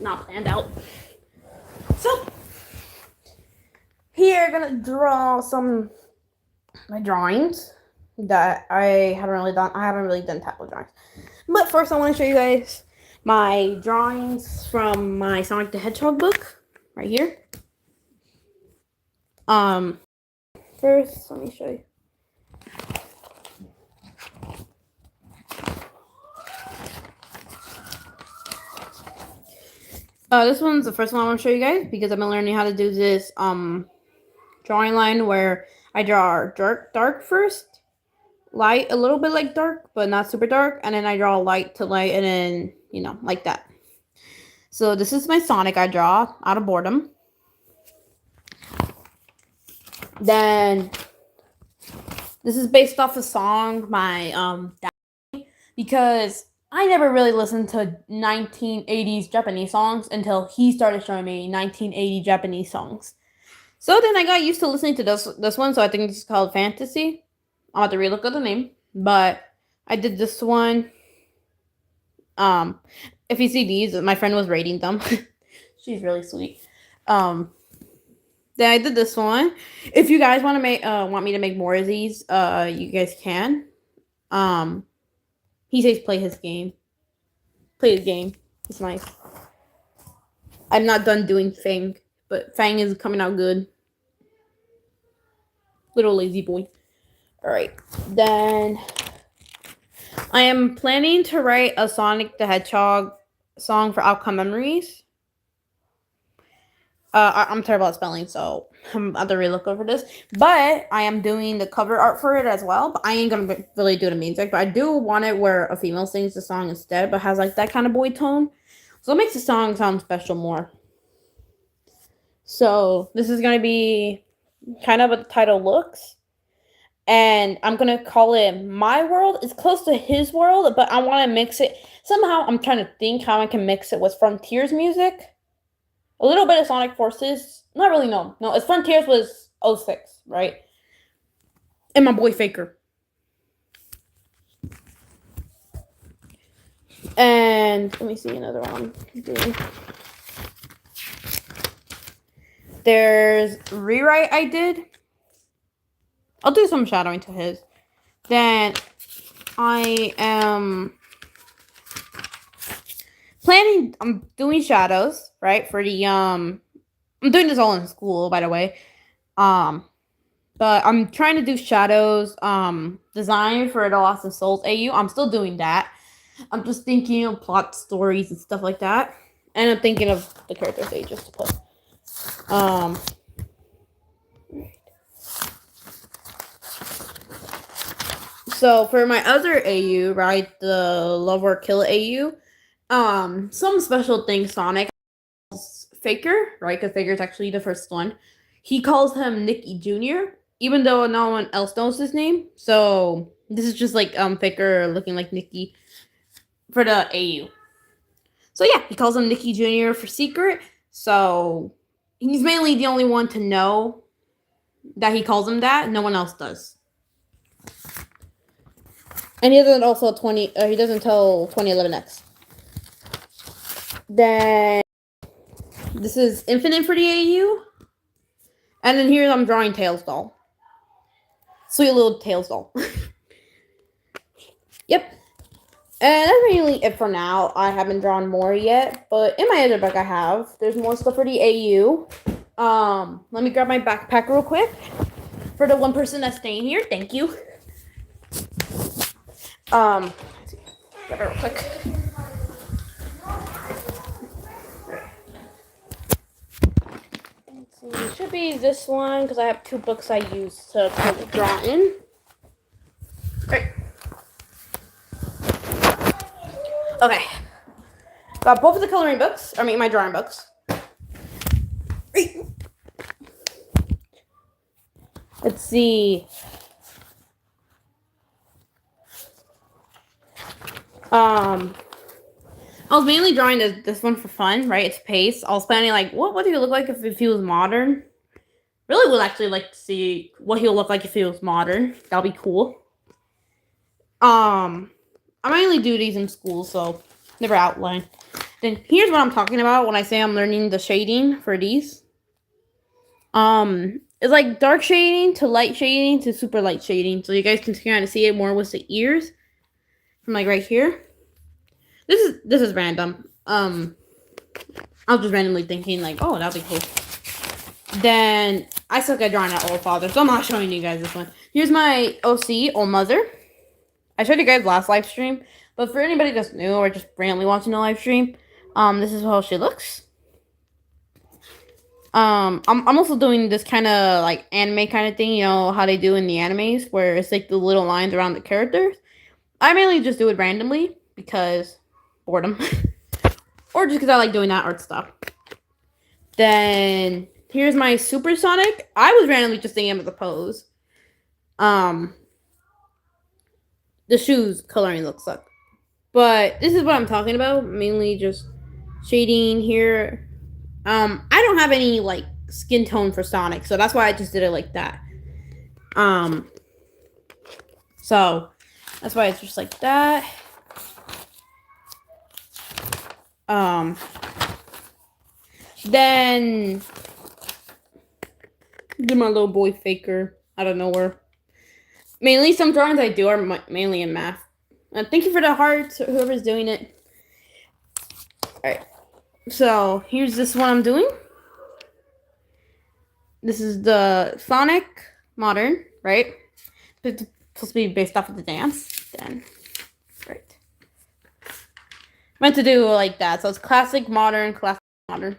not planned out. So here I'm gonna draw some my drawings that I haven't really done. I haven't really done tablet drawings. But first I want to show you guys my drawings from my Sonic the Hedgehog book right here. First let me show you. This one's the first one I want to show you guys because I've been learning how to do this drawing line where I draw dark first, light a little bit like dark, but not super dark, and then I draw light to light, and then, you know, like that. So this is my Sonic I draw out of boredom. Then this is based off a song my dad, because I never really listened to 1980s Japanese songs until he started showing me 1980 Japanese songs. So then I got used to listening to this one, so I think this is called Fantasy. I'll have to relook at the name, but I did this one. If you see these, my friend was rating them. She's really sweet. Then I did this one. If you guys want me to make more of these, you guys can. He says play his game. Play his game. It's nice. I'm not done doing Fang, but Fang is coming out good. Little lazy boy. Alright. Then I am planning to write a Sonic the Hedgehog song for Outcome Memories. I'm terrible at spelling, so I'm about to relook over this. But I am doing the cover art for it as well. But I ain't gonna really do the music. But I do want it where a female sings the song instead, but has like that kind of boy tone. So it makes the song sound special more. So this is gonna be kind of what the title looks. And I'm gonna call it My World. It's close to his world, but I want to mix it. Somehow I'm trying to think how I can mix it with Frontiers music. A little bit of Sonic Forces. Not really, no. No, it's Frontiers was 06, right? And my boy Faker. And let me see another one. There's Rewrite I did. I'll do some shadowing to his. Then I am planning, I'm doing shadows, right? For the I'm doing this all in school, by the way. But I'm trying to do shadows design for the Lost and Souls AU. I'm still doing that. I'm just thinking of plot stories and stuff like that. And I'm thinking of the characters ages to put. So for my other AU, right, the Love or Kill AU, some special things Sonic calls Faker, right, because Faker is actually the first one. He calls him Nicky Jr., even though no one else knows his name. So this is just like Faker looking like Nicky for the AU. So yeah, he calls him Nicky Jr. for secret. So he's mainly the only one to know that he calls him that. No one else does. And he doesn't also he doesn't tell 2011X. Then this is Infinite for the AU. And then here I'm drawing Tails doll. Sweet little Tails doll. Yep. And that's really it for now. I haven't drawn more yet, but in my other book I have. There's more stuff for the AU. Let me grab my backpack real quick. For the one person that's staying here, thank you. Grab it real quick. Let's see. It should be this one because I have two books I use to draw in. Right. Okay. Got both of the coloring books. I mean, my drawing books. Let's see. I was mainly drawing this one for fun, right? It's pace. I was planning like, what would he look like if he was modern? Really would actually like to see what he'll look like if he was modern. That'll be cool. I mainly do these in school, so never outline. Then here's what I'm talking about when I say I'm learning the shading for these. It's like dark shading to light shading to super light shading. So you guys can kind of see it more with the ears from like right here. This is random. I was just randomly thinking like, oh, that'd be cool. Then I suck at drawing at Old Father, so I'm not showing you guys this one. Here's my OC, Old Mother. I showed you guys last live stream, but for anybody that's new or just randomly watching the live stream, this is how she looks. I'm also doing this kind of like anime kind of thing, you know how they do in the animes, where it's like the little lines around the characters. I mainly just do it randomly because boredom, or just because I like doing that art stuff. Then here's my Supersonic. I was randomly just thinking of the pose. The shoes coloring looks like, but this is what I'm talking about. Mainly just shading here. I don't have any like skin tone for Sonic, so that's why I just did it like that. So that's why it's just like that. Then do my little boy Faker out of nowhere. Mainly some drawings I do are mainly in math. Thank you for the hearts, whoever's doing it. Alright. So here's this one I'm doing. This is the Sonic Modern, right? It's supposed to be based off of the dance. Then, right. Meant to do like that. So it's classic, modern, classic, modern.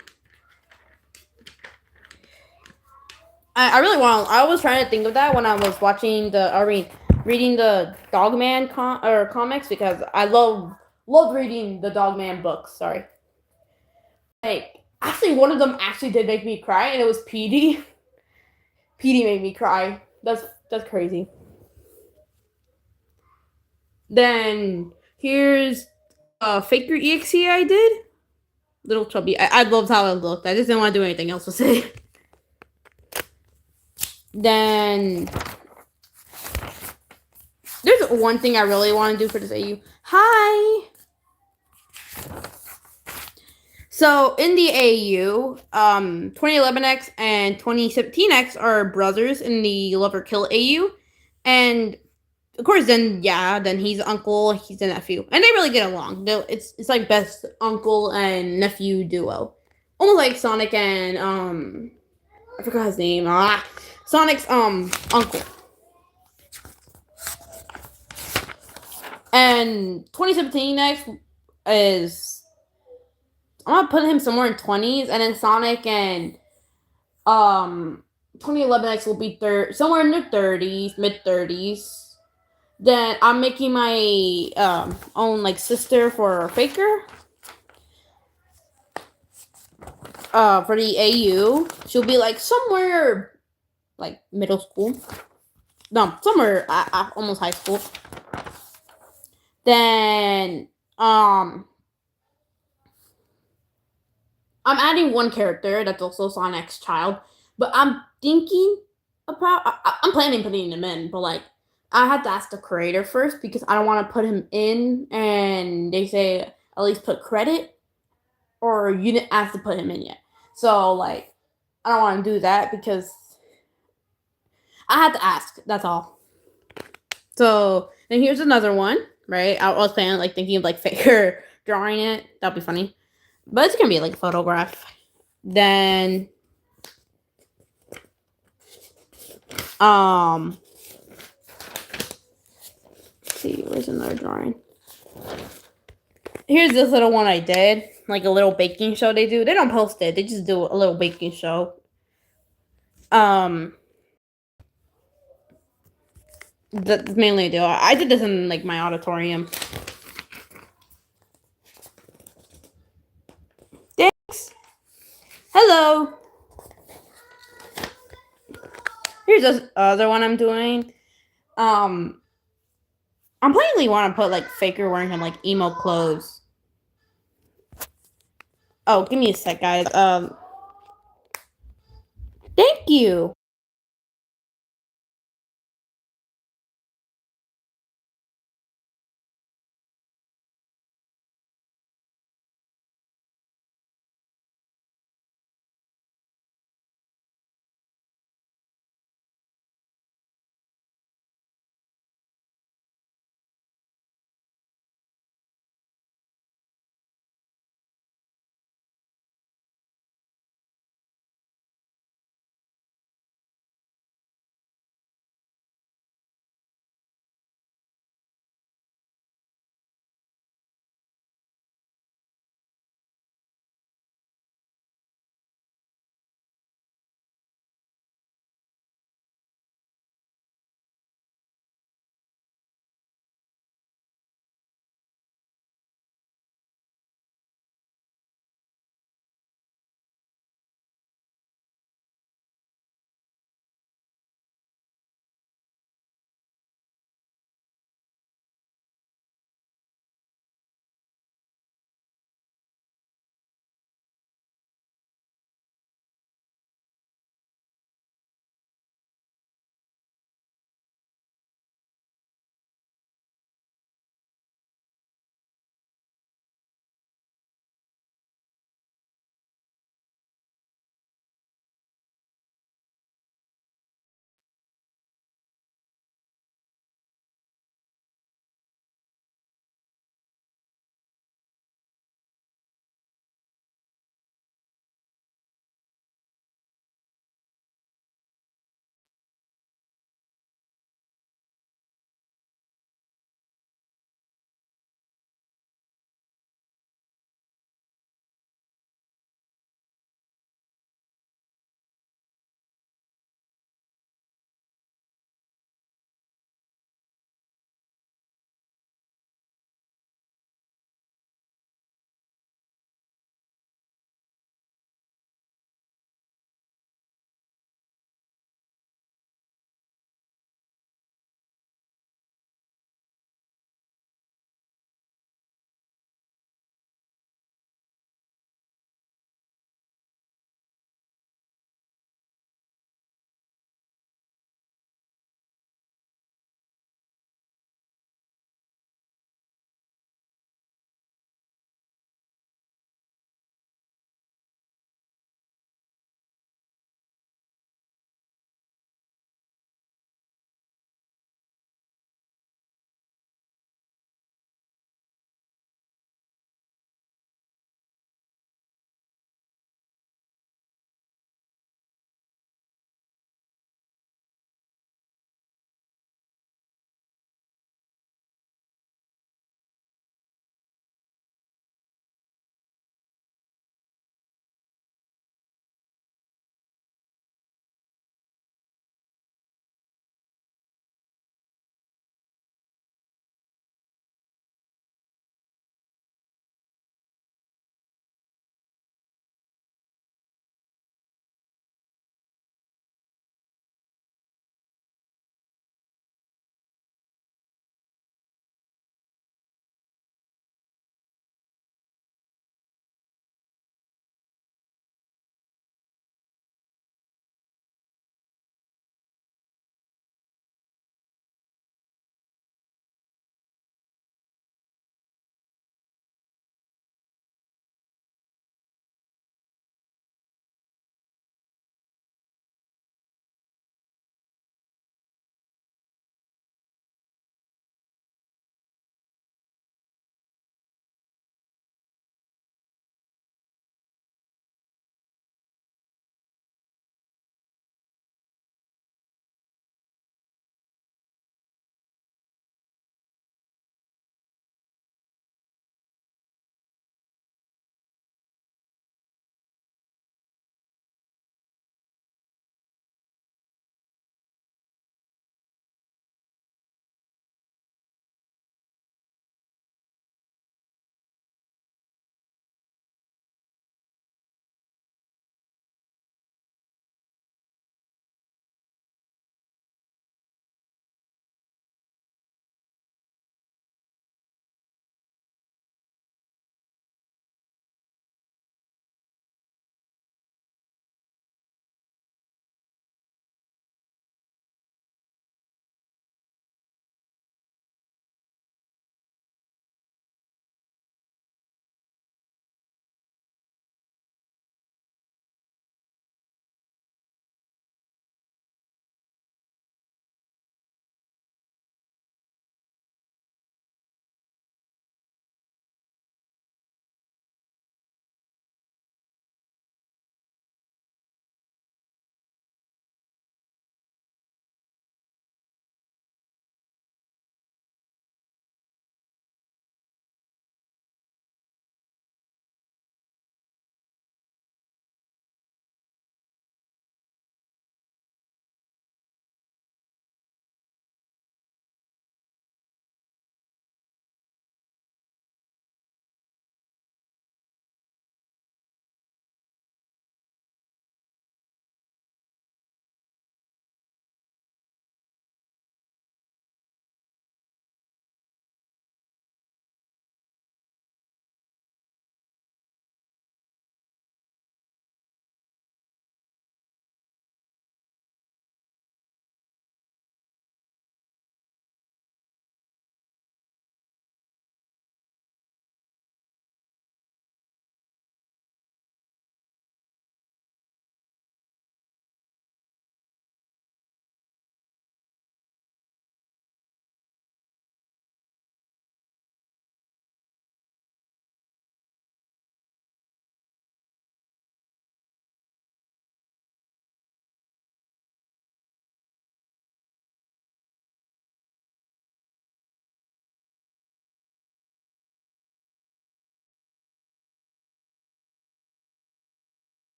I really want. I was trying to think of that when I was watching reading the Dogman comics, because I love reading the Dogman books. Sorry. Like, actually, one of them actually did make me cry, and it was Petey. Petey made me cry. That's crazy. Then here's Faker EXE I did. Little chubby. I loved how it looked. I just didn't want to do anything else with it. Then there's one thing I really want to do for this AU. Hi! So in the AU, 2011X and 2017X are brothers in the Love or Kill AU. And of course, then he's uncle, he's the nephew. And they really get along. It's like best uncle and nephew duo. Almost like Sonic and I forgot his name. Sonic's uncle. And 2017X is, I'm gonna put him somewhere in 20s, and then Sonic and 2011X will be somewhere in their 30s, mid 30s. Then I'm making my own like sister for Faker. For the AU, she'll be like somewhere like middle school. No, somewhere almost high school. Then I'm adding one character that's also Sonic's child, but I'm thinking about I'm planning putting him in, but like I had to ask the creator first, because I don't want to put him in and they say at least put credit, or you didn't ask to put him in yet. So like I don't want to do that because I had to ask. That's all. So then here's another one, right? I was planning like thinking of like Faker drawing it. That'd be funny, but it's gonna be like a photograph. Then let's see, where's another drawing? Here's this little one I did, like a little baking show they do. They don't post it, they just do a little baking show. That's mainly a deal. I did this in like my auditorium. Thanks. Hello. Here's this other one I'm doing. I'm plainly want to put like Faker wearing him like emo clothes. Oh, give me a sec, guys. Thank you.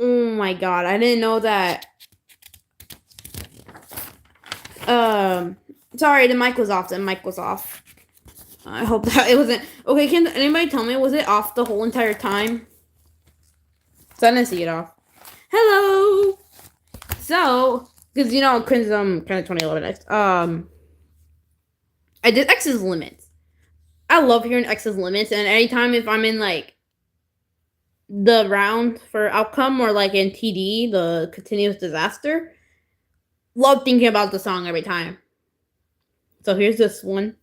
Oh my god, I didn't know that. Sorry, the mic was off. The mic was off. I hope that it wasn't. Okay, can anybody tell me, was it off the whole entire time? So I didn't see it off. Hello! So, because because kind of 2011 X. I did X's limits. I love hearing X's limits, and anytime if I'm in like the round for outcome or like in TD, the continuous disaster, love thinking about the song every time. So here's this one.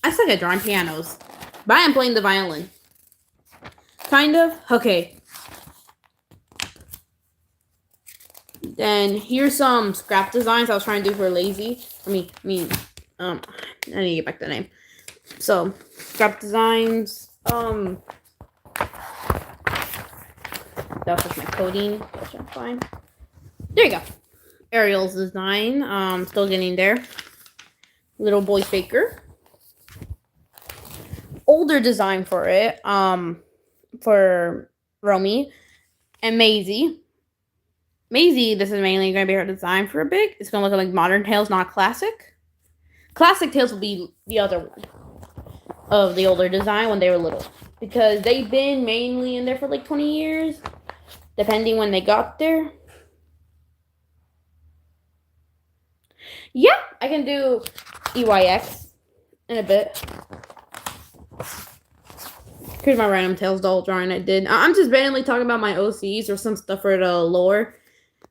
I suck at drawing pianos, but I am playing the violin. Kind of. Okay. Then here's some scrap designs I was trying to do for Lazy. I need to get back to the name. So, scrap designs. That's just my coding, which I'm fine. There you go. Ariel's design. Still getting there. Little boy faker. Older design for it. For Romy and Maisie. Maisie, this is mainly going to be her design for a bit. It's going to look like modern Tails, not classic. Classic Tails will be the other one of the older design when they were little. Because they've been mainly in there for like 20 years. Depending when they got there. Yeah, I can do EYX in a bit. Here's my random Tails doll drawing I did. I'm just randomly talking about my OCs or some stuff for the lore.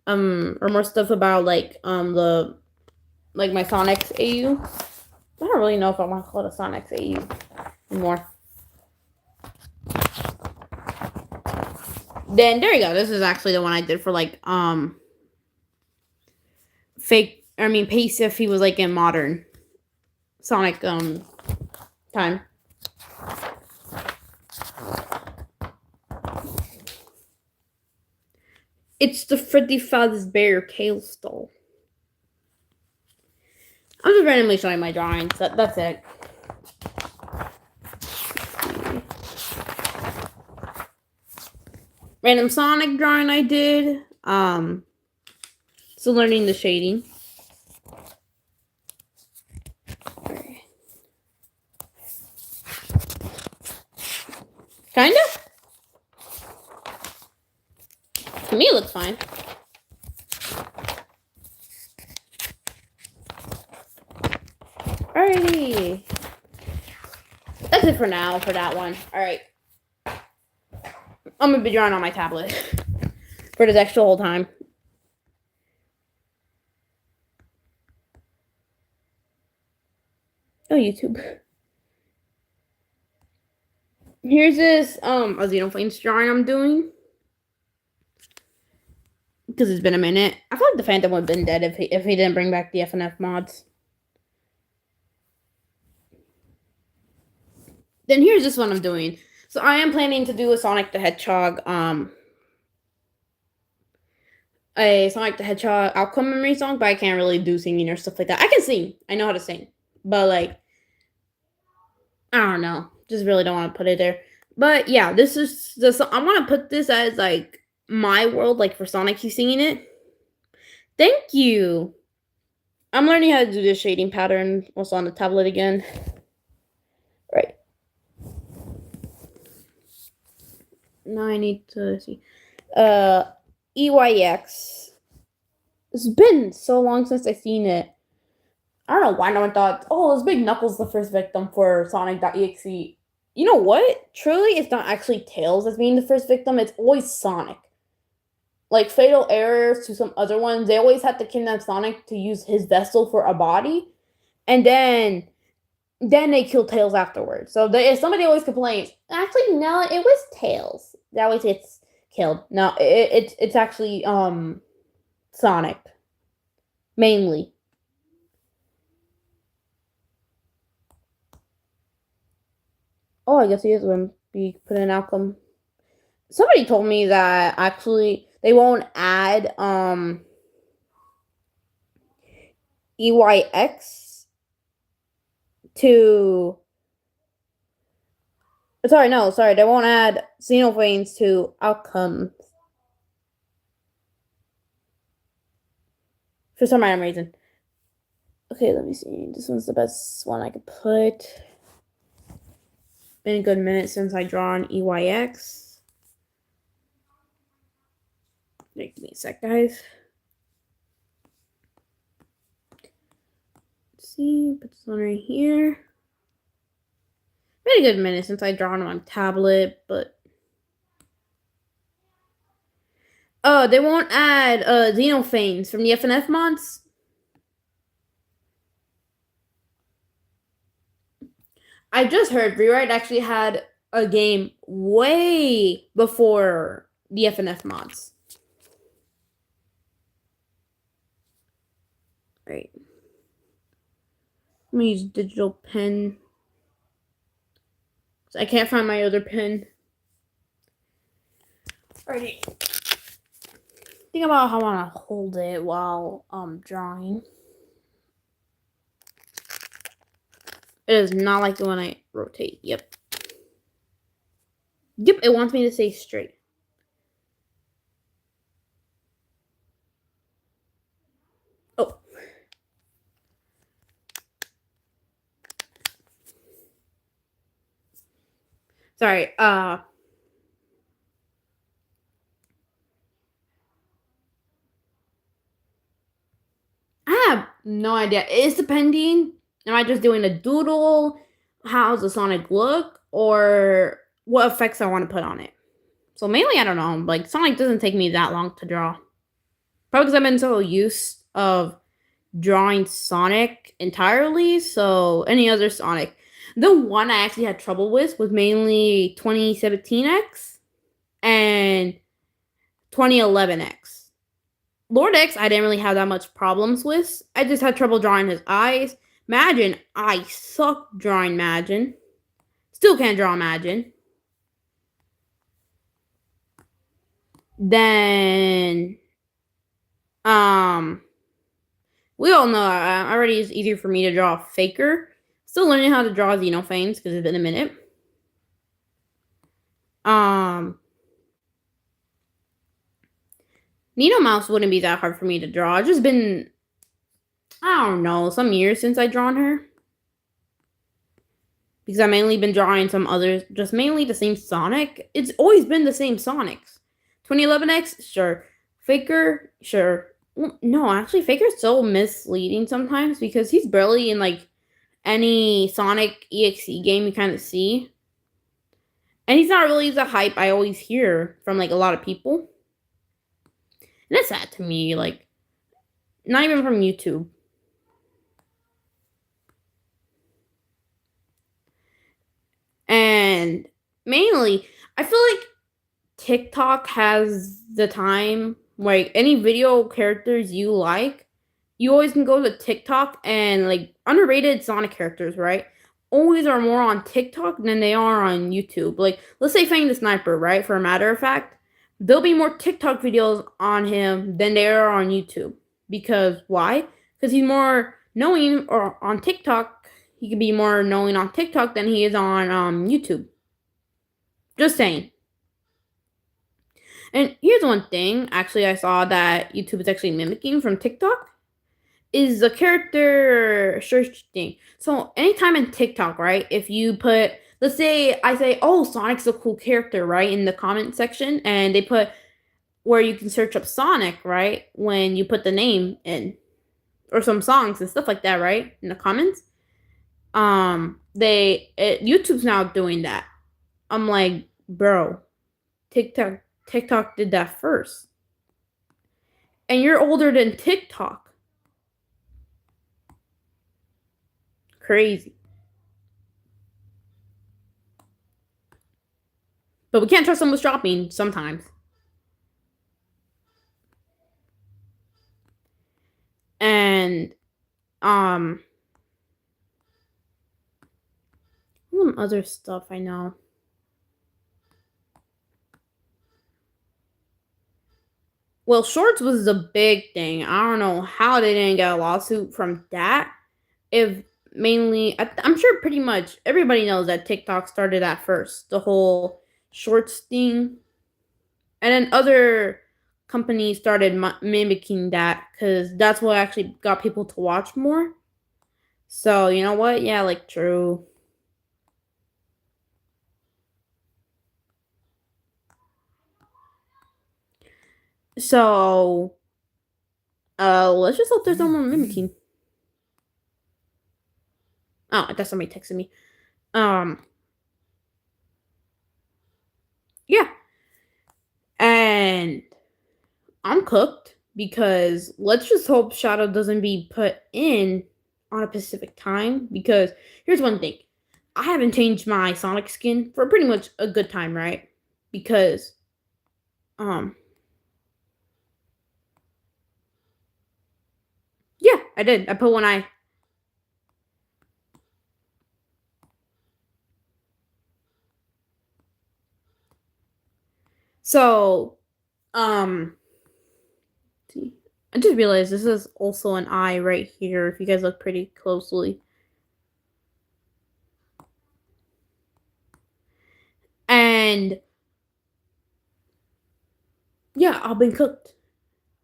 Or more stuff about like my Sonic's AU. I don't really know if I want to call it a Sonic's AU anymore. Then there you go. This is actually the one I did for like Pace if he was like in modern Sonic time. It's the Freddy Fazbear Tails doll. I'm just randomly showing my drawings. That's it. Random Sonic drawing I did. Still learning the shading. Kind of. To me, it looks fine. Alrighty. That's it for now for that one. Alright. I'm going to be drawing on my tablet for this extra whole time. Oh, YouTube. Here's this a Xenoplanes drawing I'm doing. Because it's been a minute. I feel like the Phantom would have been dead if he didn't bring back the FNF mods. Then here's this one I'm doing. So I am planning to do a Sonic the Hedgehog outcome memory song, but I can't really do singing or stuff like that. I can sing. I know how to sing. But like I don't know. Just really don't want to put it there. But yeah, this is I want to put this as like my world, like for Sonic, he's singing it. Thank you. I'm learning how to do this shading pattern also on the tablet again. Right. Now I need to see. EYX. It's been so long since I've seen it. I don't know why no one thought, oh, this Big Knuckles the first victim for Sonic.exe. You know what? Truly, it's not actually Tails as being the first victim. It's always Sonic. Like Fatal Errors to some other ones, they always had to kidnap Sonic to use his vessel for a body. And then they kill Tails afterwards. So if somebody always complains, actually, no, it was Tails that always gets killed. No, it's actually Sonic. Mainly. Oh, I guess he is going to be put in outcome. Somebody told me that actually they won't add EYX to Sorry, no, sorry. They won't add xenophanes to outcomes for some random reason. Okay, let me see. This one's the best one I could put. Been a good minute since I drawn EYX. Give me a sec, guys. Let's see, put this one right here. Been a good minute since I drawn on tablet, but oh, they won't add xenophanes from the FNF mods. I just heard Rewrite actually had a game way before the FNF mods. Right. Let me use digital pen. I can't find my other pen. Alrighty. Think about how I want to hold it while drawing. It is not like the one I rotate. Yep. Yep, it wants me to stay straight. Oh. Sorry, I have no idea. It's depending. Am I just doing a doodle? How's the Sonic look? Or what effects I want to put on it? So mainly, I don't know. Like, Sonic doesn't take me that long to draw. Probably because I've been so used of drawing Sonic entirely. So any other Sonic. The one I actually had trouble with was mainly 2017X and 2011X. Lord X, I didn't really have that much problems with. I just had trouble drawing his eyes. Majin, I suck drawing Majin. Still can't draw Majin. Then, we all know already it's easier for me to draw Faker. Still learning how to draw Xenophanes because it's been a minute. Nino Mouse wouldn't be that hard for me to draw. It's just been, I don't know, some years since I drawn her. Because I've mainly been drawing some others, just mainly the same Sonic. It's always been the same Sonics. 2011X, sure. Faker, sure. Well, no, actually, Faker's so misleading sometimes because he's barely in like any Sonic EXE game you kind of see. And he's not really the hype I always hear from like a lot of people. And that's sad to me, like, not even from YouTube. And mainly, I feel like TikTok has the time, like, any video characters you like, you always can go to TikTok and, like, underrated Sonic characters, right? Always are more on TikTok than they are on YouTube. Like, let's say Fang the Sniper, right? For a matter of fact, there'll be more TikTok videos on him than there are on YouTube. Because why? Because he's more knowing, or on TikTok, he could be more knowing on TikTok than he is on YouTube. Just saying. And here's one thing, actually, I saw that YouTube is actually mimicking from TikTok is the character search thing. So anytime in TikTok, right, if you put, let's say I say, oh, Sonic's a cool character, right, in the comment section, and they put where you can search up Sonic, right, when you put the name in, or some songs and stuff like that, right, in the comments. YouTube's now doing that. I'm like, bro, TikTok did that first. And you're older than TikTok. Crazy. But we can't trust them with shopping sometimes. And some other stuff I know. Well, shorts was the big thing. I don't know how they didn't get a lawsuit from that. If mainly, I'm sure pretty much everybody knows that TikTok started at first, the whole shorts thing, and then other companies started mimicking that because that's what actually got people to watch more. So you know what? Yeah, like true. So let's just hope there's no more mimicking. Oh, I thought somebody texted me. Um, yeah, and I'm cooked because let's just hope Shadow doesn't be put in on a Pacific time. Because here's one thing, I haven't changed my Sonic skin for pretty much a good time, right? Because um, yeah, I did. I put one eye. So um, see. I just realized this is also an eye right here. If you guys look pretty closely, and yeah, I've been cooked.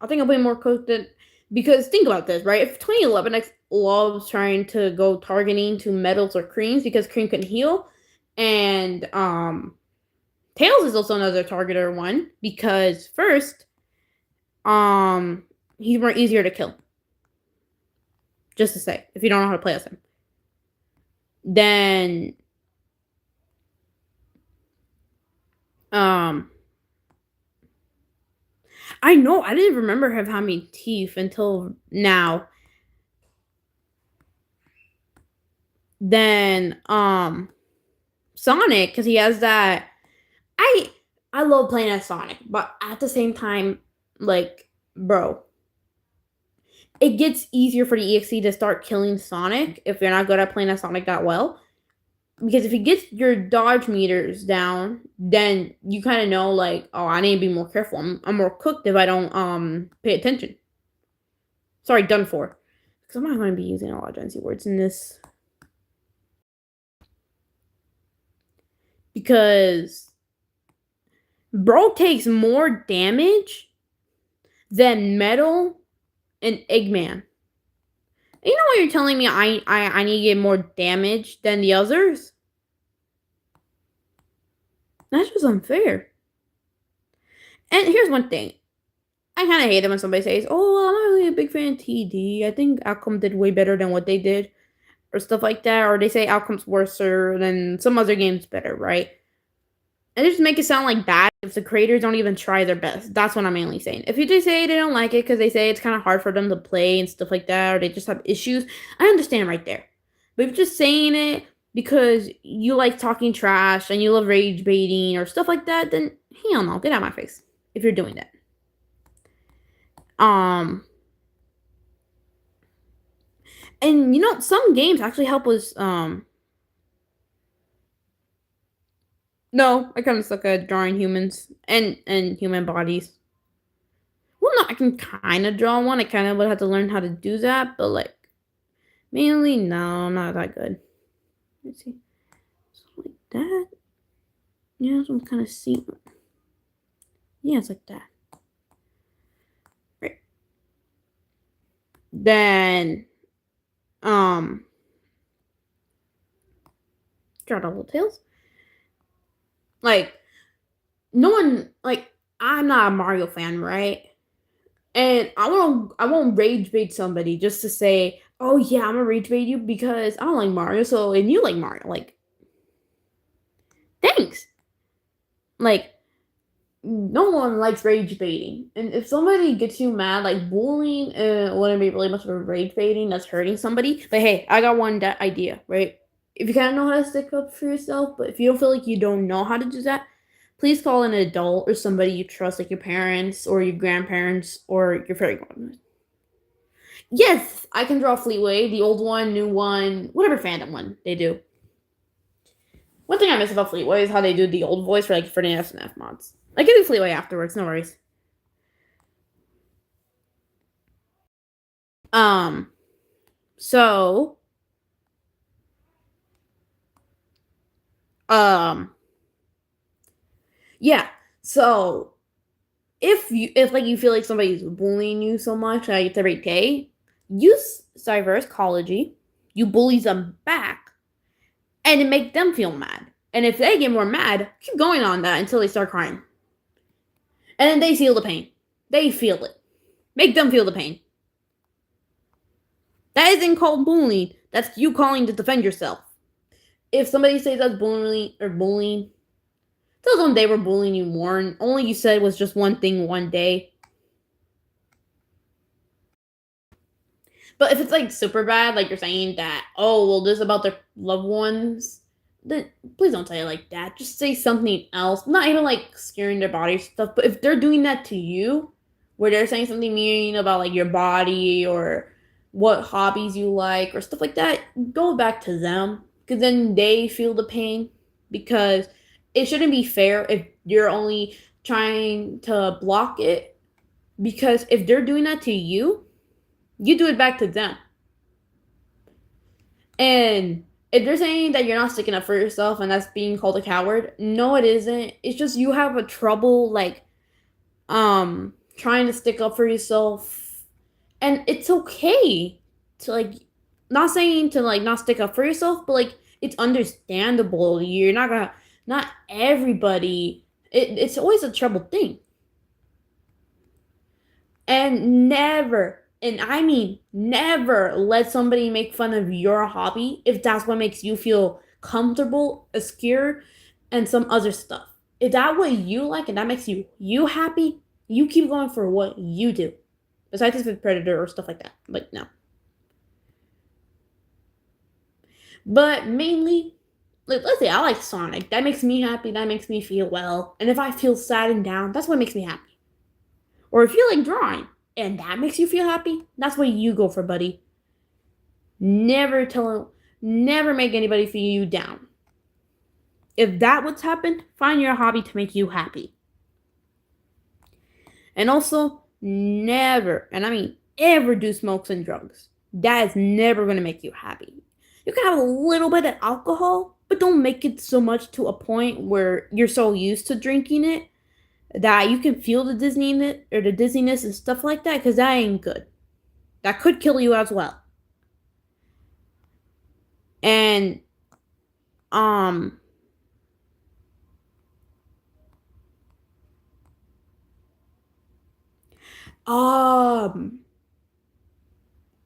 I think I'll be more cooked than because think about this, right? If 2011 X loves trying to go targeting to metals or creams because cream can heal, and Tails is also another targeter one because first, um, he's more easier to kill. Just to say, if you don't know how to play as him, then um, I know I didn't remember him having teeth until now. Then Sonic, because he has that. I I love playing as Sonic, but at the same time, like, bro, it gets easier for the EXE to start killing Sonic if you're not good at playing as Sonic that well. Because if you get your dodge meters down, then you kind of know, like, oh, I need to be more careful. I'm more cooked if I don't pay attention. Sorry, done for. Because I'm not going to be using a lot of fancy words in this. Because bro takes more damage than Metal and Eggman. You know what you're telling me? I need to get more damage than the others. That's just unfair. And here's one thing. I kind of hate it when somebody says, "Oh, well, I'm not really a big fan of TD. I think Outcome did way better than what they did," or stuff like that. Or they say Outcome's worse than some other games better, right? And they just make it sound like bad if the creators don't even try their best. That's what I'm mainly saying. If you just say they don't like it because they say it's kind of hard for them to play and stuff like that, or they just have issues, I understand right there. But if you're just saying it because you like talking trash and you love rage baiting or stuff like that, then hell no, get out of my face. If you're doing that, um, and you know some games actually help us. No, I kind of suck at drawing humans and human bodies. Well, no, I can kind of draw one. I kind of would have to learn how to do that, but like mainly, no, I'm not that good. Let's see, so like that. Yeah, some kind of see. Yeah, it's like that. Right. Then, um, draw double tails. Like no one, like I'm not a Mario fan, right? And I won't rage bait somebody just to say, oh yeah, I'm gonna rage bait you because I don't like Mario, so and you like Mario. Like, thanks. Like, no one likes rage baiting. And if somebody gets you mad, like bullying wouldn't be really much of a rage baiting that's hurting somebody. But hey, I got one idea, right? If you kind of know how to stick up for yourself, but if you don't feel like you don't know how to do that, please call an adult or somebody you trust, like your parents or your grandparents or your fairy godmother. Yes, I can draw Fleetway, the old one, new one, whatever fandom one they do. One thing I miss about Fleetway is how they do the old voice for the SNF mods. I can do Fleetway afterwards, no worries. Um, so Um, yeah. So if like you feel like somebody's bullying you so much like it's every day, use cyber psychology. You bully them back, and it make them feel mad. And if they get more mad, keep going on that until they start crying, and then they feel the pain. They feel it. Make them feel the pain. That isn't called bullying. That's you calling to defend yourself. If somebody says that's bullying, tell them they were bullying you more, and only you said was just one thing one day. But if it's like super bad, like you're saying that, oh, well, this is about their loved ones, then please don't say it like that. Just say something else. Not even like scaring their body stuff, but if they're doing that to you, where they're saying something mean about like your body or what hobbies you like or stuff like that, go back to them because then they feel the pain because it shouldn't be fair if you're only trying to block it because if they're doing that to you do it back to them. And if they're saying that you're not sticking up for yourself and that's being called a coward, no, it isn't. It's just you have a trouble like trying to stick up for yourself. And it's okay to like not saying to like not stick up for yourself, but like it's understandable. You're not gonna not everybody it's always a troubled thing. And never, and I mean never let somebody make fun of your hobby if that's what makes you feel comfortable, secure, and some other stuff. If that what you like and that makes you happy, you keep going for what you do. Besides with Predator or stuff like that. Like no. But mainly, like let's say I like Sonic. That makes me happy, that makes me feel well. And if I feel sad and down, that's what makes me happy. Or if you like drawing and that makes you feel happy, that's what you go for, buddy. Never make anybody feel you down. If that what's happened, find your hobby to make you happy. And also, never, and I mean ever do smokes and drugs. That is never going to make you happy. You can have a little bit of alcohol, but don't make it so much to a point where you're so used to drinking it that you can feel the dizziness and stuff like that because that ain't good. That could kill you as well. And um um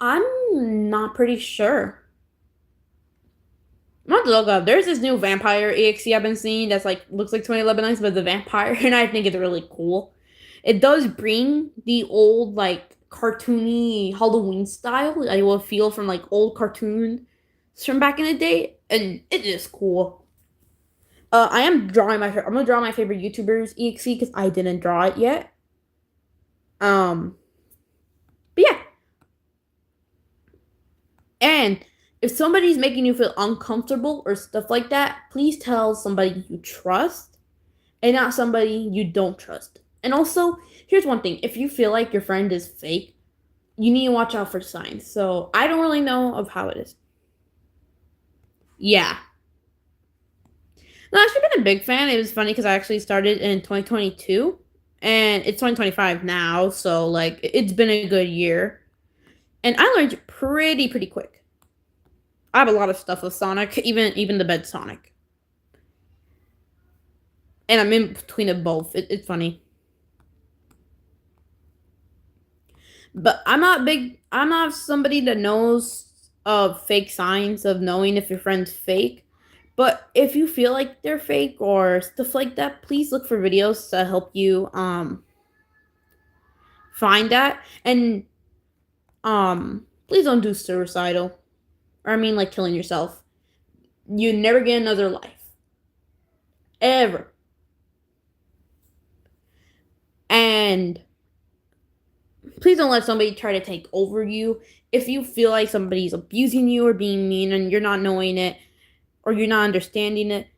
I'm not pretty sure. I'm not to look up. There's this new vampire EXE I've been seeing that's like looks like 2011 but the vampire, and I think it's really cool. It does bring the old like cartoony Halloween style I will feel from like old cartoons from back in the day, and it is cool. I'm gonna draw my favorite YouTubers EXE because I didn't draw it yet. Um, but yeah, and if somebody's making you feel uncomfortable or stuff like that, please tell somebody you trust and not somebody you don't trust. And also, here's one thing: if you feel like your friend is fake, you need to watch out for signs. So I don't really know of how it is. Yeah. No, I've actually been a big fan. It was funny because I actually started in 2022 and it's 2025 now. So, like, it's been a good year. And I learned pretty quick. I have a lot of stuff with Sonic, even the bed Sonic. And I'm in between of both. It's funny. But I'm not somebody that knows of fake signs of knowing if your friend's fake. But if you feel like they're fake or stuff like that, please look for videos to help you find that. And please don't do suicidal. Or I mean like killing yourself. You never get another life. Ever. And please don't let somebody try to take over you. If you feel like somebody's abusing you or being mean and you're not knowing it or you're not understanding it,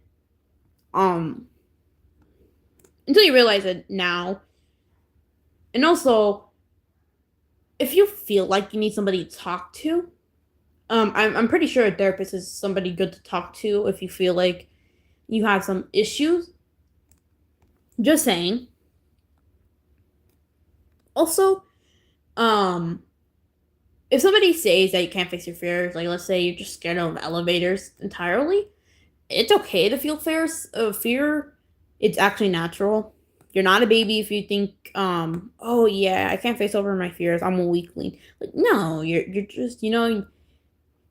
until you realize it now. And also, if you feel like you need somebody to talk to, I'm pretty sure a therapist is somebody good to talk to if you feel like you have some issues. Just saying. Also, um, if somebody says that you can't face your fears, like let's say you're just scared of elevators entirely, it's okay to feel fear. It's actually natural. You're not a baby if you think, oh yeah, I can't face over my fears. I'm a weakling. Like, no, you're just, you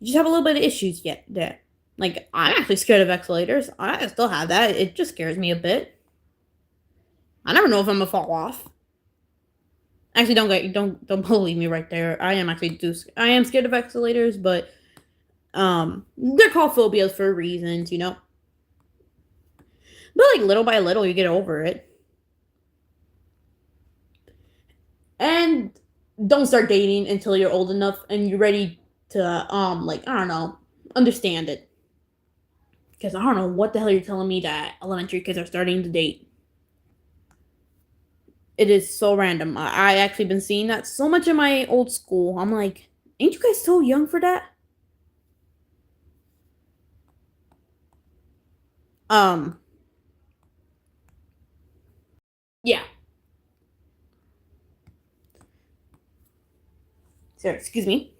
just have a little bit of issues yet there. Like, I'm actually scared of escalators. I still have that. It just scares me a bit. I never know if I'm gonna fall off. Actually, don't believe me right there. I am scared of escalators, but they're called phobias for reasons. But like little by little, you get over it. And don't start dating until you're old enough and you're ready to like I don't know, understand it. Because I don't know what the hell you're telling me that elementary kids are starting to date. It is so random. I actually been seeing that so much in my old school. I'm like, ain't you guys so young for that? Um, yeah. Sorry, excuse me.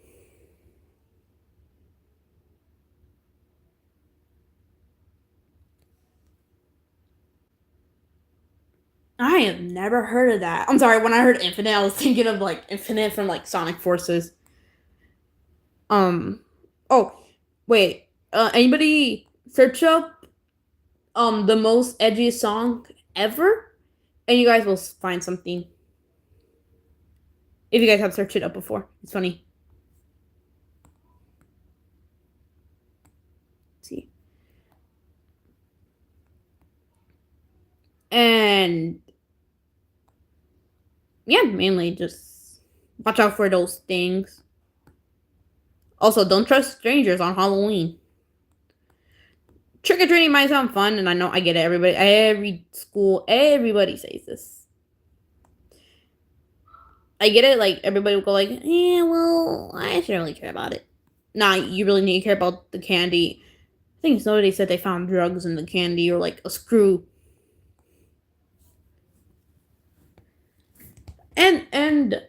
I have never heard of that. I'm sorry, when I heard Infinite, I was thinking of like Infinite from like Sonic Forces. Um, oh, wait. Anybody search up the most edgiest song ever? And you guys will find something. If you guys have searched it up before. It's funny. Let's see. And yeah, mainly just watch out for those things. Also, don't trust strangers on Halloween. Trick or treating might sound fun, and I know I get it. Every school, everybody says this. I get it. Like everybody will go like, yeah, well, I shouldn't really care about it. Nah, you really need to care about the candy. I think somebody said they found drugs in the candy or like a screw. And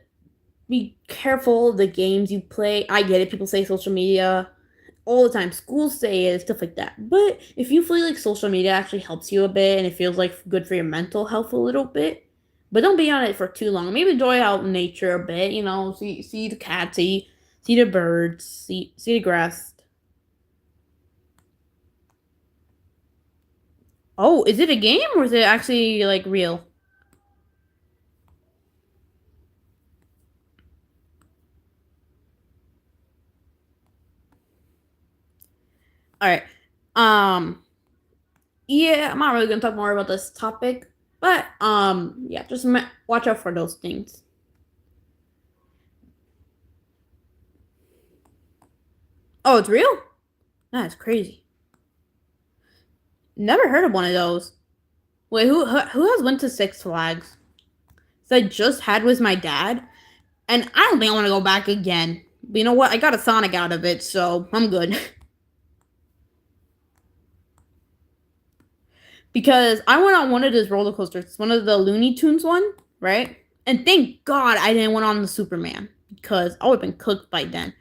be careful of the games you play. I get it. People say social media all the time. Schools say it, stuff like that. But if you feel like social media actually helps you a bit and it feels like good for your mental health a little bit, but don't be on it for too long. Maybe enjoy out nature a bit. See the cats, see the birds, see the grass. Oh, is it a game or is it actually like real? All right. Um. Yeah, I'm not really gonna talk more about this topic, but yeah, just watch out for those things. Oh, it's real? That's crazy. Never heard of one of those. Wait, who has went to Six Flags? So I just had with my dad, and I don't think I want to go back again. But you know what? I got a Sonic out of it, so I'm good. Because I went on one of those roller coasters, one of the Looney Tunes one, right? And thank God I didn't went on the Superman because I would have been cooked by then,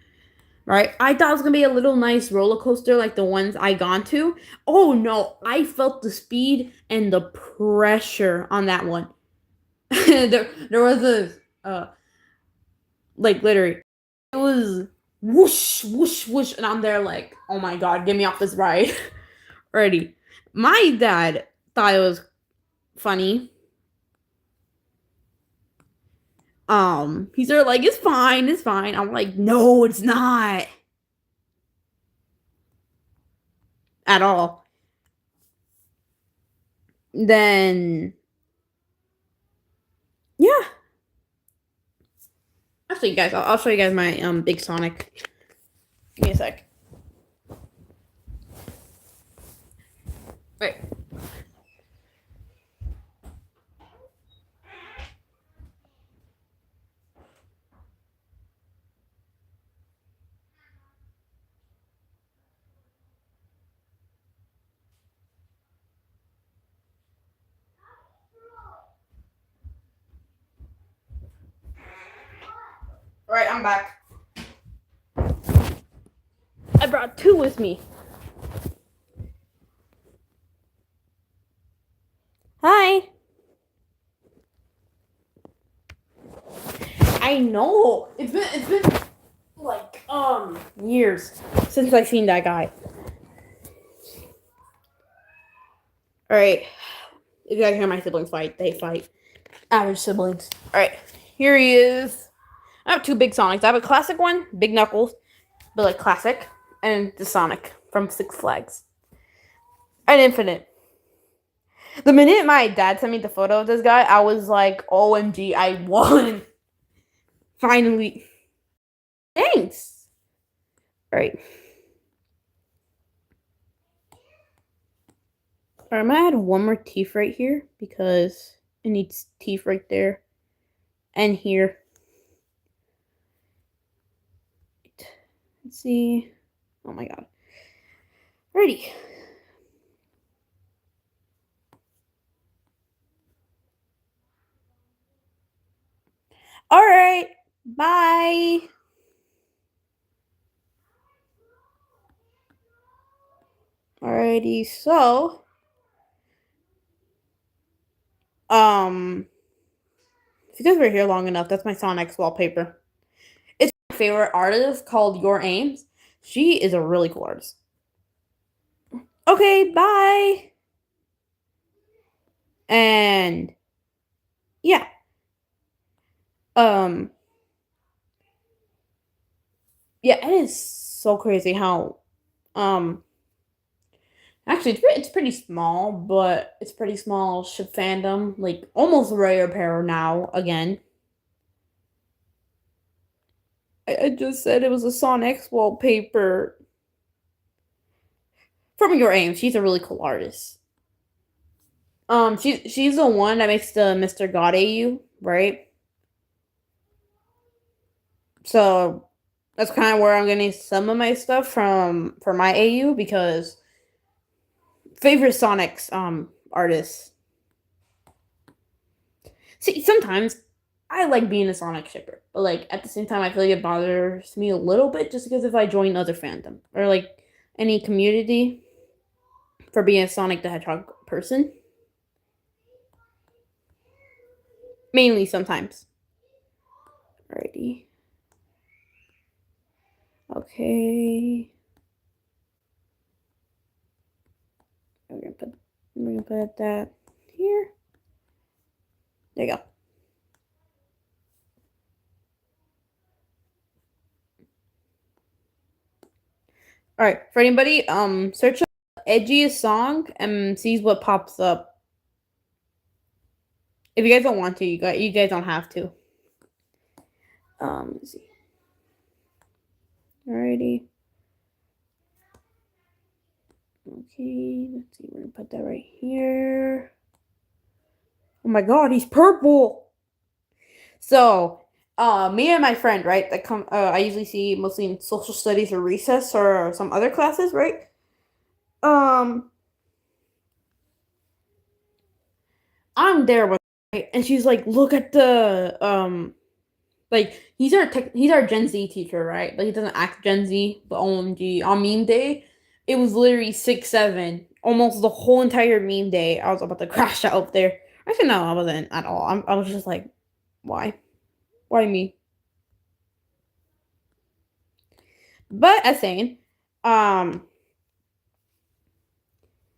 right? I thought it was gonna be a little nice roller coaster like the ones I gone to. Oh no, I felt the speed and the pressure on that one. There was a like literally it was whoosh whoosh whoosh, and I'm there like, oh my god, get me off this ride already. My dad thought it was funny. He's there like, it's fine, it's fine. I'm like, no, it's not at all. Then yeah, actually, guys, I'll show you guys my big Sonic. Give me a sec. Wait. I'm back. I brought two with me. Hi. I know. It's been like years since I seen that guy. All right. If you guys hear my siblings fight, they fight. Average siblings. All right. Here he is. I have two big Sonics. I have a classic one, Big Knuckles, but like classic, and the Sonic from Six Flags. And Infinite. The minute my dad sent me the photo of this guy, I was like, OMG, I won. Finally. Thanks. All right. All right, I'm gonna add one more teeth right here because it needs teeth right there and here. Let's see. Oh my god. Ready. All right. Bye. Alrighty, so if you guys were here long enough, that's my Sonic's wallpaper. It's my favorite artist called Your Ames. She is a really cool artist. Okay, bye. And yeah. Um yeah, it is so crazy how actually it's pretty small, but it's pretty small ship fandom, like almost rare pair now again. I just said it was a Sonic's wallpaper. From Your Aim, she's a really cool artist. She's the one that makes the Mr. God AU, right? So that's kind of where I'm getting some of my stuff from for my AU because favorite Sonic's artists. See, sometimes I like being a Sonic shipper, but like at the same time, I feel like it bothers me a little bit just because if I join other fandom or like any community for being a Sonic the Hedgehog person, mainly sometimes. Alrighty. Okay. We're gonna put that here. There you go. All right, for anybody, search up edgiest song and sees what pops up. If you guys don't want to, you guys don't have to. Let's see. Alrighty. Okay, let's see. We're gonna put that right here. Oh my god, he's purple. So, me and my friend, right? That come. I usually see mostly in social studies or recess or some other classes, right? Um, I'm there with, right? And she's like, "Look at the like he's our Gen Z teacher, right? Like he doesn't act Gen Z, but OMG on meme day, it was literally 6-7, almost the whole entire meme day. I was about to crash out up there. Actually, no, I wasn't at all. I was just like, why me? But as saying, um,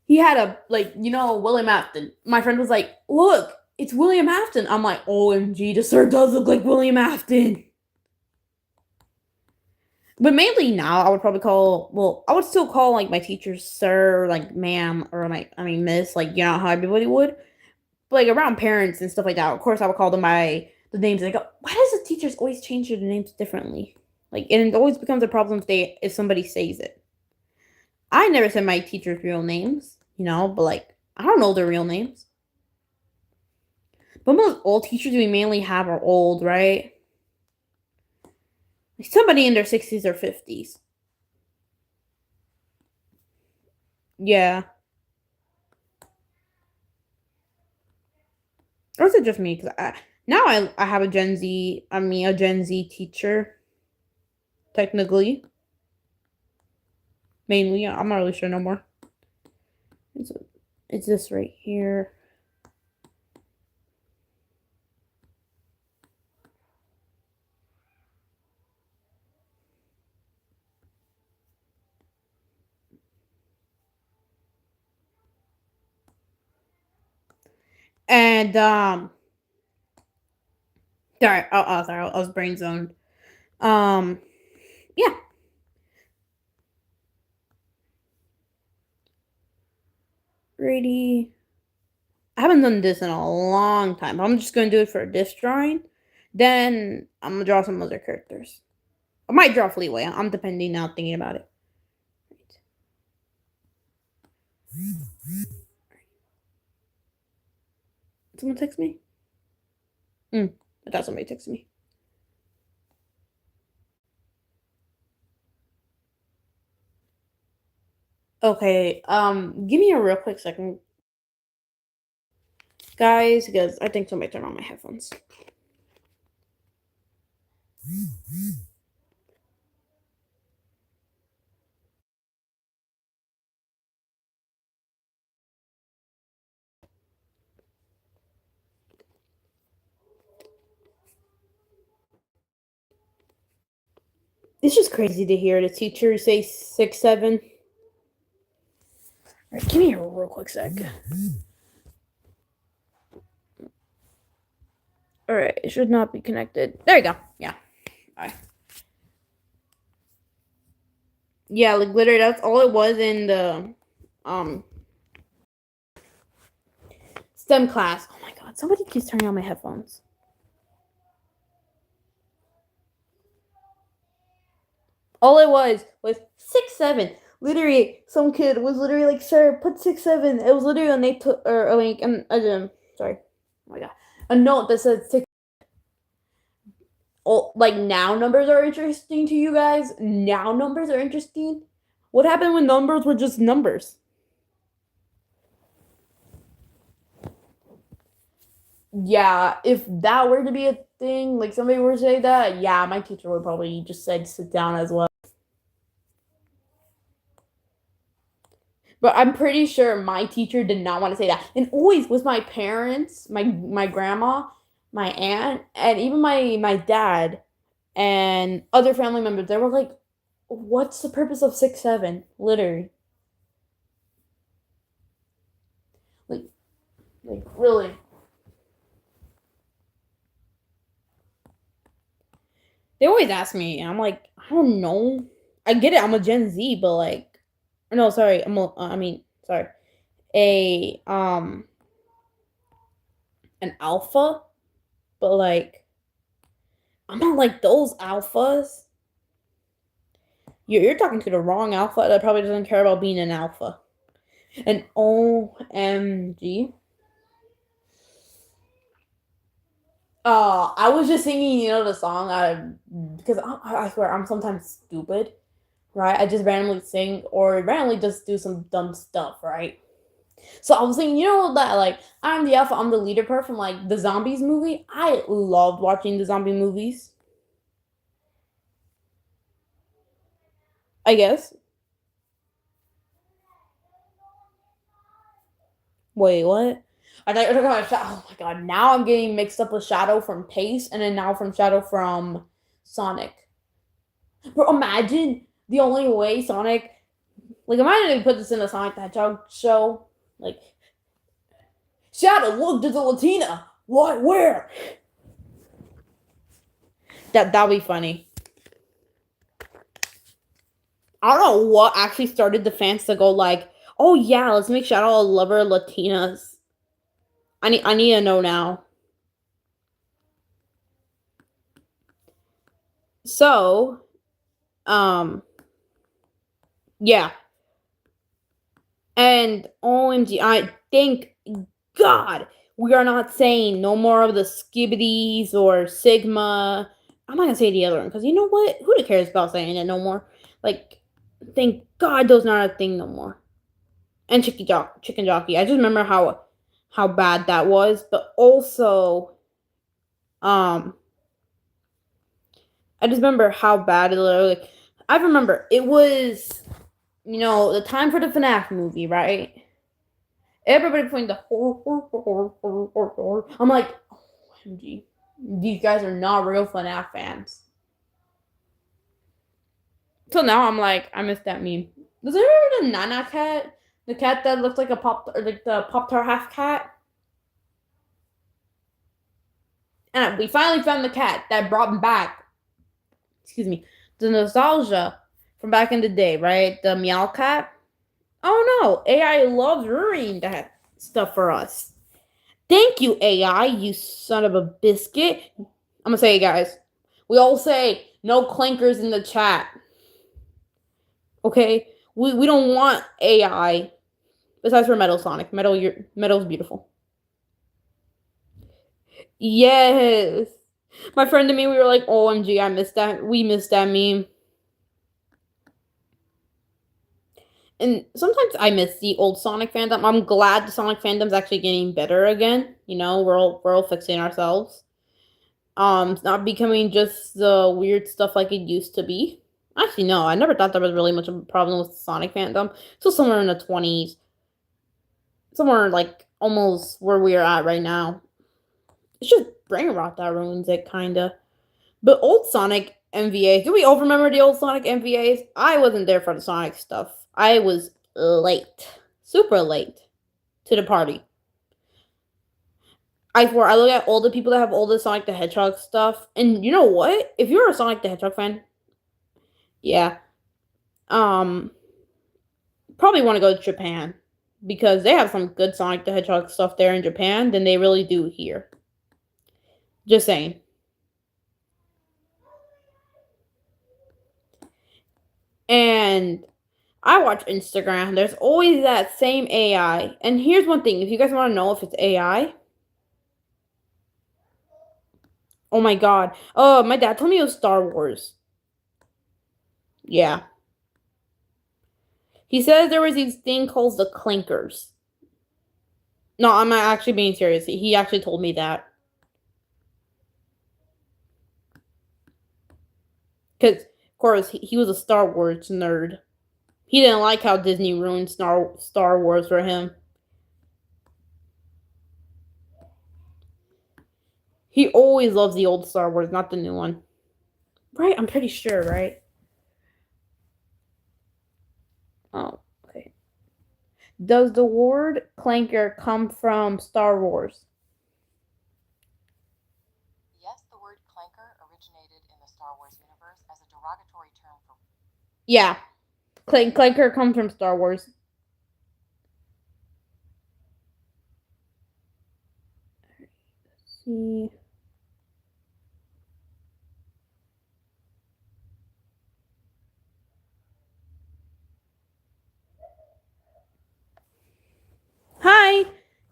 he had a like William Afton. My friend was like, look, it's William Afton. I'm like, OMG, the sir does look like William Afton. But mainly now, I would probably I would still call like my teachers sir, like ma'am, or miss, like how everybody would. But like around parents and stuff like that, of course, I would call them the names. And I go, why does the teachers always change their names differently? Like, and it always becomes a problem if somebody says it. I never said my teachers' real names, but like I don't know their real names. But most old teachers we mainly have are old, right? Like somebody in their 60s or 50s. Yeah. Or is it just me? Because now I have a Gen Z teacher. technically. Mainly, I'm not really sure no more. It's this right here. And sorry, sorry, I was brain zoned. Um, yeah, ready. I haven't done this in a long time. I'm just gonna do it for this drawing. Then I'm gonna draw some other characters. I might draw Fleetway. I'm depending now, thinking about it. Someone text me? I thought somebody texted me. Okay, give me a real quick second, guys, because I think somebody turned on my headphones. It's just crazy to hear the teacher say 6'7". Right, give me a real quick sec. All right, it should not be connected. There you go. Yeah. All right. Yeah, like literally, that's all it was in the um STEM class. Oh my god, somebody keeps turning on my headphones. All it was 6'7". Literally, some kid was literally like, "Sir, put 6'7". It was literally a name to, or like sorry, oh my god, a note that said 6. Oh, like now numbers are interesting to you guys. Now numbers are interesting. What happened when numbers were just numbers? Yeah, if that were to be a thing, like somebody were to say that, yeah, my teacher would probably just say sit down as well. But I'm pretty sure my teacher did not want to say that. And always was my parents, my grandma, my aunt, and even my dad and other family members. They were like, "What's the purpose of 6'7"?" Literally, like, really. They always ask me, and I'm like, I don't know. I get it. I'm a Gen Z, but like, no, sorry. I mean, sorry, a an alpha, but like, I'm not like those alphas. You're talking to the wrong alpha that probably doesn't care about being an alpha. An OMG. I was just singing, the song because I swear I'm sometimes stupid, right? I just randomly sing or randomly just do some dumb stuff, right? So I was thinking, that like I'm the alpha, I'm the leader part from like the zombies movie. I loved watching the zombie movies. I guess. Wait, what? I thought you were talking about Shadow. Oh my god! Now I'm getting mixed up with Shadow from Pace, and then now from Shadow from Sonic. Bro, imagine the only way Sonic, like, imagine if they put this in a Sonic the Hedgehog show. Like, Shadow, look, there's a Latina. What? Where? That'll be funny. I don't know what actually started the fans to go like, oh yeah, let's make Shadow a lover Latinas. I need to know now. So, um, yeah. And OMG, I thank God we are not saying no more of the skibbities or Sigma. I'm not gonna say the other one because you know what? Who cares about saying it no more? Like, thank God those not a thing no more. And chicken jockey. I just remember how bad that was, but also, um, I just remember how bad it looked. Like, I remember it was, the time for the FNAF movie, right? Everybody playing the horror. I'm like, OMG, these guys are not real FNAF fans. So now I'm like, I miss that meme. Does anyone remember the Nana cat? The cat that looks like a like the Pop-Tart half cat? And we finally found the cat that brought back, excuse me, the nostalgia from back in the day, right? The meow cat. Oh no, AI loves ruining that stuff for us. Thank you, AI, you son of a biscuit. I'm gonna say it, guys. We all say no clankers in the chat. Okay? We don't want AI. Besides for Metal Sonic. Metal's beautiful. Yes. My friend and me, we were like, OMG, I missed that. We missed that meme. And sometimes I miss the old Sonic fandom. I'm glad the Sonic fandom's actually getting better again. We're all fixing ourselves. It's not becoming just the weird stuff like it used to be. Actually, no, I never thought there was really much of a problem with the Sonic fandom. So somewhere in the 20s, somewhere like almost where we are at right now. It's just brain rot that ruins it, kinda. But old Sonic MVAs, do we all remember the old Sonic MVAs? I wasn't there for the Sonic stuff. I was late, super late to the party. I swear, I look at all the people that have all the Sonic the Hedgehog stuff, and you know what? If you're a Sonic the Hedgehog fan, yeah, um, probably want to go to Japan because they have some good Sonic the Hedgehog stuff there in Japan than they really do here. Just saying. And I watch Instagram. There's always that same AI. And here's one thing: if you guys want to know if it's AI, oh my god. Oh, my dad told me it was Star Wars. Yeah. He says there was these thing called the clankers. No, I'm not actually being serious. He actually told me that. Because, of course, he was a Star Wars nerd. He didn't like how Disney ruined Star Wars for him. He always loves the old Star Wars, not the new one. Right? I'm pretty sure, right? Oh, okay. Does the word clanker come from Star Wars? Yes, the word clanker originated in the Star Wars universe as a derogatory term for... Yeah. Clanker comes from Star Wars. Let's see. Hi.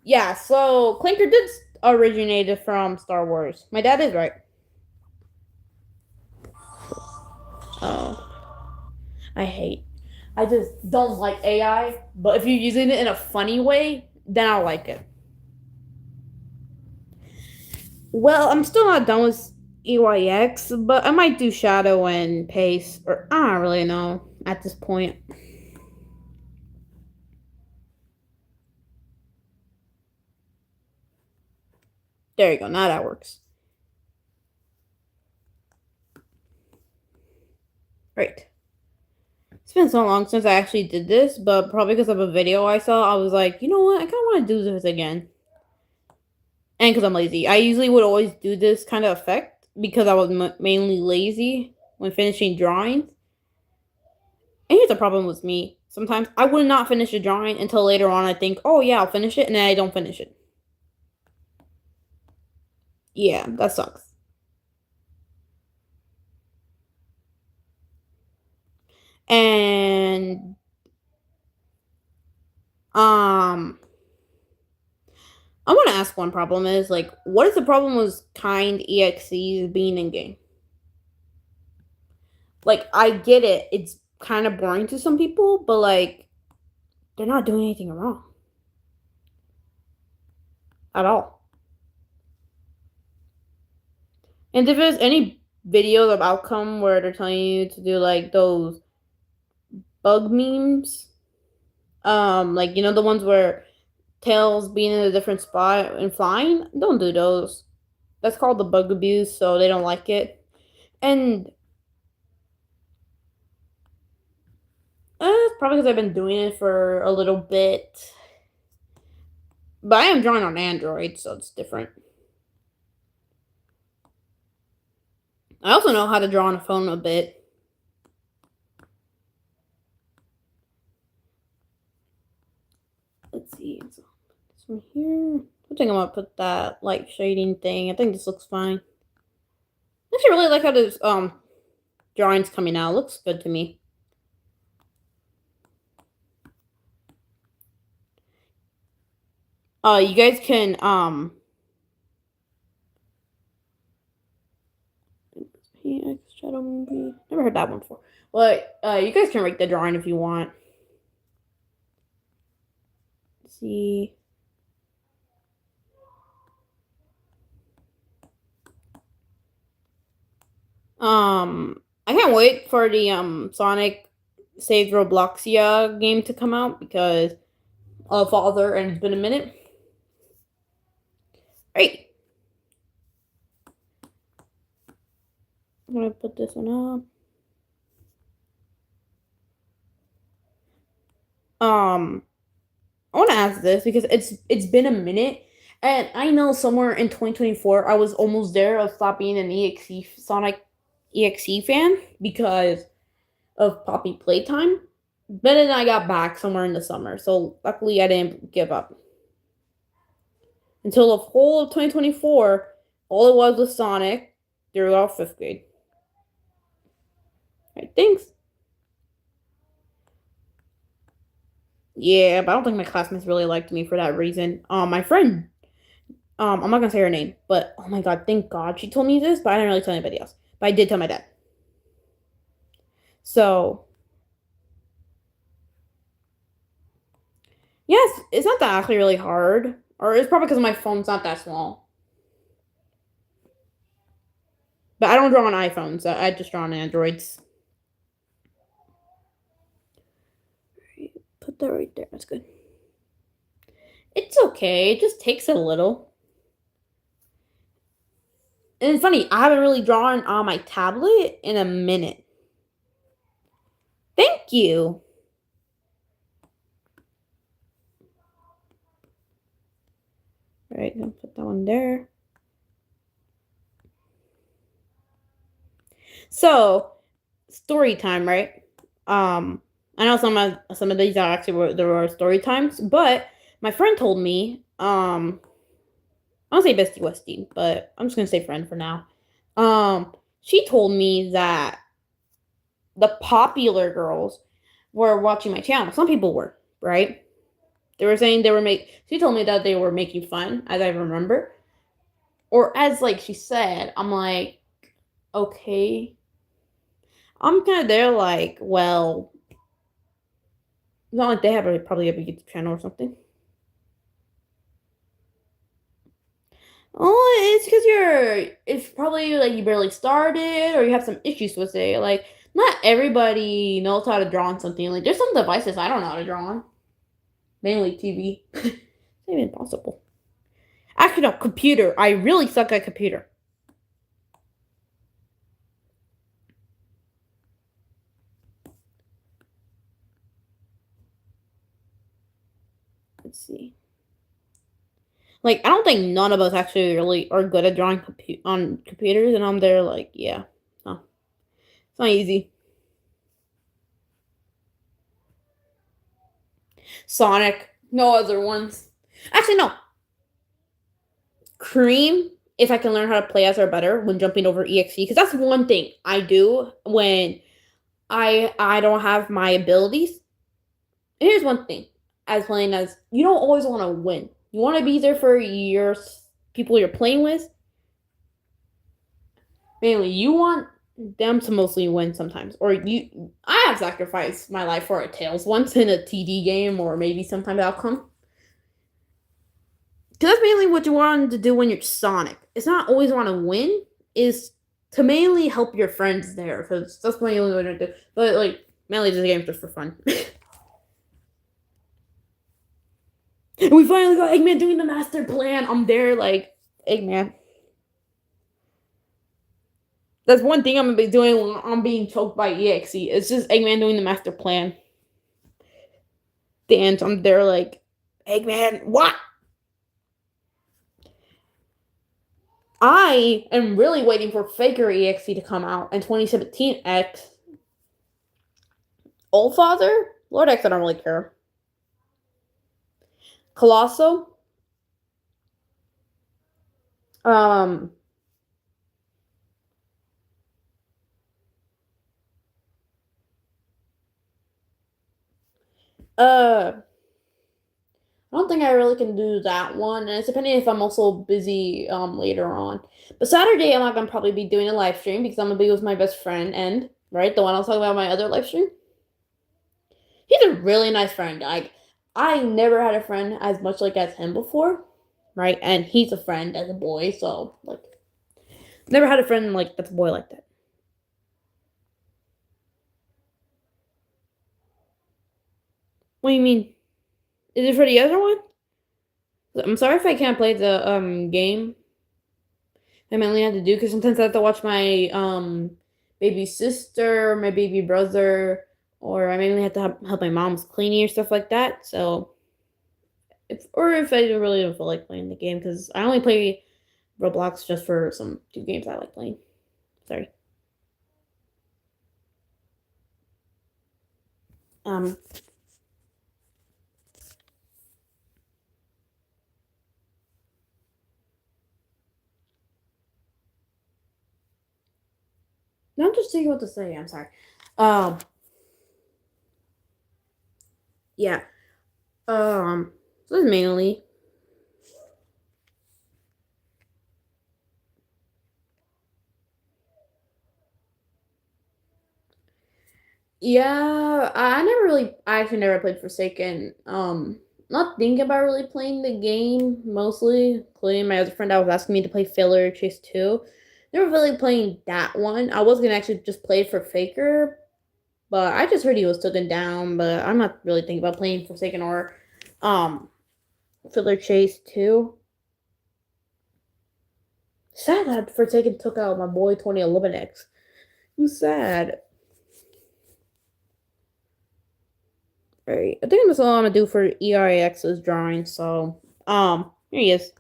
Yeah, so Clanker did originate from Star Wars. My dad is right. Oh. I just don't like AI, but if you're using it in a funny way, then I'll like it. Well, I'm still not done with EYX, but I might do Shadow and Pace, or I don't really know at this point. There you go, now that works. Right. It's been so long since I actually did this, but probably because of a video I saw, I was like, you know what, I kind of want to do this again. And because I'm lazy. I usually would always do this kind of effect because I was mainly lazy when finishing drawings. And here's the problem with me. Sometimes I would not finish a drawing until later on I think, oh yeah, I'll finish it, and then I don't finish it. Yeah, that sucks. And I want to ask one problem is like, what is the problem with kind EXEs being in game? Like, I get it, it's kind of boring to some people, but like, they're not doing anything wrong at all. And if there's any videos of outcome where they're telling you to do like those bug memes. Like you know the ones where tails being in a different spot and flying. Don't do those. That's called the bug abuse, so they don't like it. And it's probably because I've been doing it for a little bit. But I am drawing on Android, so it's different. I also know how to draw on a phone a bit. Let's see. So this one here. I think I'm gonna put that light shading thing. I think this looks fine. I actually really like how this drawing's coming out. It looks good to me. You guys can Shadow movie. Never heard that one before. But you guys can rate the drawing if you want. Let's see. I can't wait for the Sonic Saves Robloxia game to come out because father and it's been a minute. Right. I'm gonna put this one up. I want to ask this because it's been a minute, and I know somewhere in 2024 I was almost there of stop being an EXE Sonic EXE fan because of Poppy Playtime. But then I got back somewhere in the summer, so luckily I didn't give up. Until the whole of 2024, all it was Sonic throughout 5th grade. Alright, thanks. Yeah, but I don't think my classmates really liked me for that reason. My friend, I'm not gonna say her name, but oh my god, thank God she told me this, but I didn't really tell anybody else. But I did tell my dad. So, yes, it's not that actually really hard. Or it's probably because my phone's not that small. But I don't draw on iPhones. I just draw on Androids. Put that right there. That's good. It's okay. It just takes a little. And it's funny, I haven't really drawn on my tablet in a minute. Thank you. All right, gonna put that one there. So, story time, right? I know some of these are actually there were story times, but my friend told me, I don't say bestie westie, but I'm just gonna say friend for now. She told me that the popular girls were watching my channel. Some people were, right? They were saying they were she told me that they were making fun, as I remember. Or as like she said, I'm like, okay. I'm kind of there like, well, it's not like they have probably a big YouTube channel or something. Oh, it's because it's probably like you barely started or you have some issues with it. Like, not everybody knows how to draw on something. Like, there's some devices I don't know how to draw on. Mainly TV. It's even possible. Actually, no, computer. I really suck at computer. Let's see. Like, I don't think none of us actually really are good at drawing on computers, and I'm there like, yeah, no, it's not easy. Sonic, no other ones. Actually, no. Cream, if I can learn how to play as her better when jumping over EXE, because that's one thing I do when I don't have my abilities. And here's one thing, as playing as you don't always want to win. You want to be there for your people you're playing with. Mainly, you want them to mostly win sometimes, or you. I have sacrificed my life for a Tails once in a TD game, or maybe sometimes outcome. Because that's mainly what you want to do when you're Sonic. It's not always want to win. Is to mainly help your friends there, because that's my only way to do. But like mainly the game just for fun. And we finally got Eggman doing the master plan. I'm there like Eggman. That's one thing I'm gonna be doing when I'm being choked by EXE. It's just Eggman doing the master plan. The end, I'm there like Eggman, what? I am really waiting for Faker EXE to come out in 2017 X. Old Father? Lord X, I don't really care. Colosso? Um. I don't think I really can do that one, and it's depending if I'm also busy later on. But Saturday, I'm not gonna probably be doing a live stream because I'm gonna be with my best friend and right the one I was talking about my other live stream. He's a really nice friend. Like I never had a friend as much like as him before, right? And he's a friend as a boy, so like never had a friend like that's a boy like that. What do you mean? Is it for the other one? I'm sorry if I can't play the game. I mainly have to do because sometimes I have to watch my baby sister, my baby brother, or I mainly have to help my mom's cleaning or stuff like that. So, if I really don't feel like playing the game because I only play Roblox just for some two games I like playing. Sorry. Um. No, I'm just thinking what to say. I'm sorry. Um. Yeah. So this is mainly. Yeah, I actually never played Forsaken. Not thinking about really playing the game mostly, including my other friend that was asking me to play Failure Chase 2. Never really playing that one. I was gonna actually just play for Faker, but I just heard he was taken down, but I'm not really thinking about playing Forsaken or um Failure Chase 2. Sad that Forsaken took out my boy 2011X. Who's sad? Alright, I think that's all I'm gonna do for ERAX's drawing. So, here he is.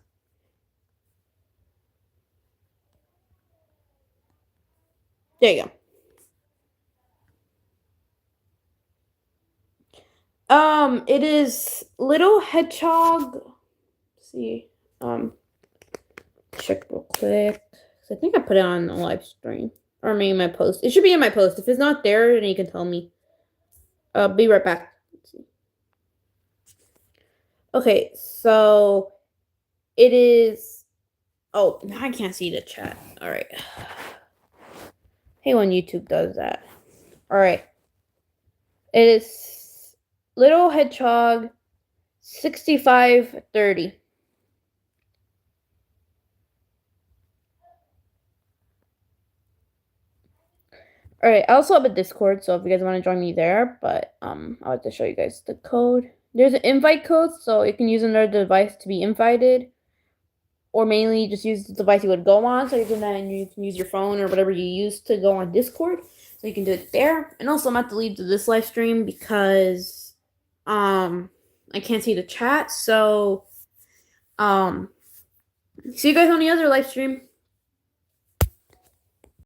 There you go. It is little hedgehog. Let's see, check real quick. I think I put it on a live stream or maybe my post. It should be in my post. If it's not there, then you can tell me. Be right back. Okay, so it is. Oh, now I can't see the chat. All right. Hey, when YouTube does that. All right. It is little hedgehog 6530. All right, I also have a Discord, so if you guys want to join me there, but I'll have to show you guys the code. There's an invite code, so you can use another device to be invited, or mainly just use the device you would go on. So you can use your phone or whatever you use to go on Discord. So you can do it there. And also, I'm about to leave to this live stream because I can't see the chat. So see you guys on the other live stream.